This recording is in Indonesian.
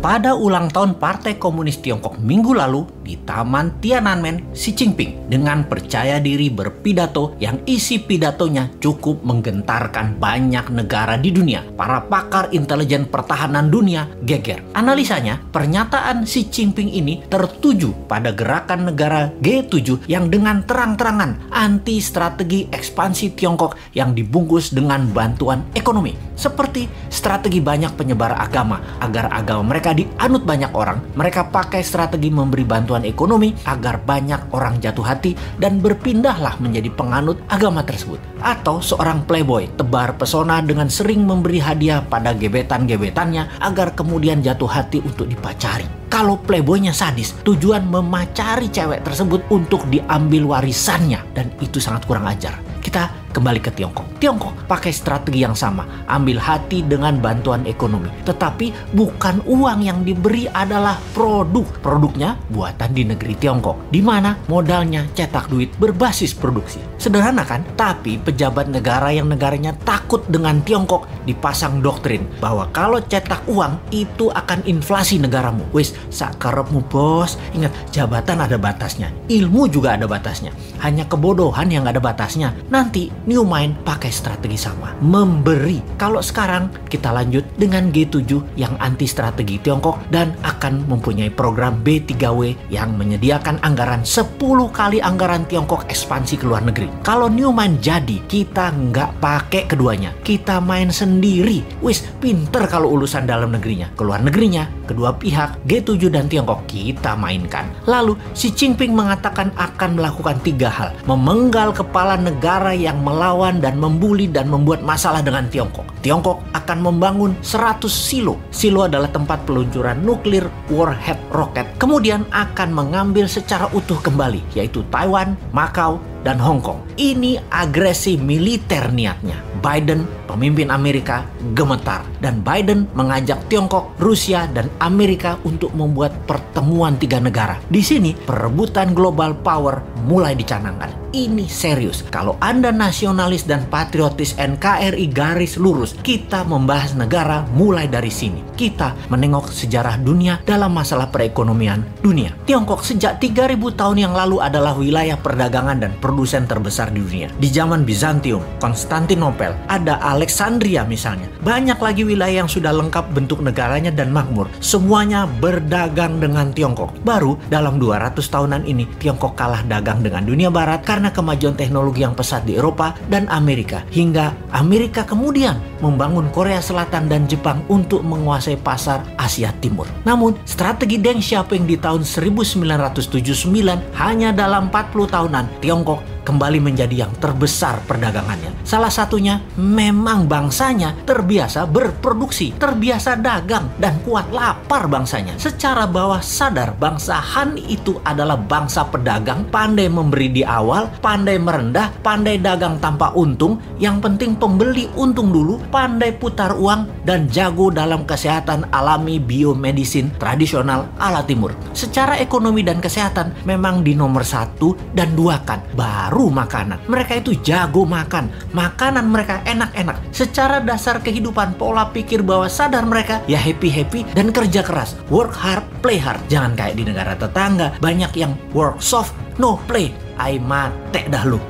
pada ulang tahun Partai Komunis Tiongkok minggu lalu di Taman Tiananmen, Xi Jinping dengan percaya diri berpidato yang isi pidatonya cukup menggentarkan banyak negara di dunia. Para pakar intelijen pertahanan dunia geger. Analisanya, pernyataan Xi Jinping ini tertuju pada gerakan negara G7 yang dengan terang-terangan anti strategi ekspansi Tiongkok yang dibungkus dengan bantuan ekonomi. Seperti strategi banyak penyebar agama agar agama mereka dianut banyak orang, mereka pakai strategi memberi bantuan ekonomi agar banyak orang jatuh hati dan berpindahlah menjadi penganut agama tersebut. Atau seorang playboy tebar pesona dengan sering memberi hadiah pada gebetan-gebetannya agar kemudian jatuh hati untuk dipacari. Kalau playboynya sadis, tujuan memacari cewek tersebut untuk diambil warisannya, dan itu sangat kurang ajar. Kita kembali ke Tiongkok. Tiongkok pakai strategi yang sama, ambil hati dengan bantuan ekonomi. Tetapi bukan uang yang diberi adalah produk. Produknya buatan di negeri Tiongkok, di mana modalnya cetak duit berbasis produksi. Sederhana kan? Tapi pejabat negara yang negaranya takut dengan Tiongkok dipasang doktrin bahwa kalau cetak uang itu akan inflasi negaramu. Wis, sakarepmu bos. Ingat, jabatan ada batasnya, ilmu juga ada batasnya. Hanya kebodohan yang ada batasnya. Nanti New Mind pakai strategi sama, memberi. Kalau sekarang kita lanjut dengan G7 yang anti strategi Tiongkok dan akan mempunyai program B3W yang menyediakan anggaran 10 kali anggaran Tiongkok ekspansi ke luar negeri. Kalau New Mind jadi, kita nggak pakai keduanya, kita main sendiri. Wis, pinter kalau urusan dalam negerinya. Ke luar negerinya, kedua pihak G7 dan Tiongkok kita mainkan. Lalu Xi Jinping mengatakan akan melakukan 3 hal. Memenggal kepala negara yang melawan dan membuli dan membuat masalah dengan Tiongkok. Tiongkok akan membangun 100 silo. Silo adalah tempat peluncuran nuklir warhead roket. Kemudian akan mengambil secara utuh kembali, yaitu Taiwan, Macau, dan Hong Kong. Ini agresi militer niatnya. Biden, pemimpin Amerika, gemetar. Dan Biden mengajak Tiongkok, Rusia, dan Amerika untuk membuat pertemuan 3 negara. Di sini, perebutan global power mulai dicanangkan. Ini serius. Kalau Anda nasionalis dan patriotis NKRI garis lurus, kita membahas negara mulai dari sini. Kita menengok sejarah dunia dalam masalah perekonomian dunia. Tiongkok sejak 3000 tahun yang lalu adalah wilayah perdagangan dan produsen terbesar di dunia. Di zaman Bizantium, Konstantinopel, ada Alexandria misalnya. Banyak lagi wilayah yang sudah lengkap bentuk negaranya dan makmur. Semuanya berdagang dengan Tiongkok. Baru dalam 200 tahunan ini, Tiongkok kalah dagang dengan dunia barat karena kemajuan teknologi yang pesat di Eropa dan Amerika. Hingga Amerika kemudian membangun Korea Selatan dan Jepang untuk menguasai pasar Asia Timur. Namun, strategi Deng Xiaoping di tahun 1979 hanya dalam 40 tahunan, Tiongkok kembali menjadi yang terbesar perdagangannya. Salah satunya memang bangsanya terbiasa berproduksi, terbiasa dagang, dan kuat lapar bangsanya. Secara bawah sadar, bangsa Han itu adalah bangsa pedagang, pandai memberi di awal, pandai merendah, pandai dagang tanpa untung, yang penting pembeli untung dulu, pandai putar uang, dan jago dalam kesehatan alami biomedisin tradisional ala timur. Secara ekonomi dan kesehatan memang di nomor 1 dan 2 kan, baru makanan. Mereka itu jago makan. Makanan mereka enak-enak. Secara dasar kehidupan, pola pikir bawah sadar mereka ya happy-happy dan kerja keras. Work hard, play hard. Jangan kayak di negara tetangga, banyak yang work soft, no play. Ai mate dah lu.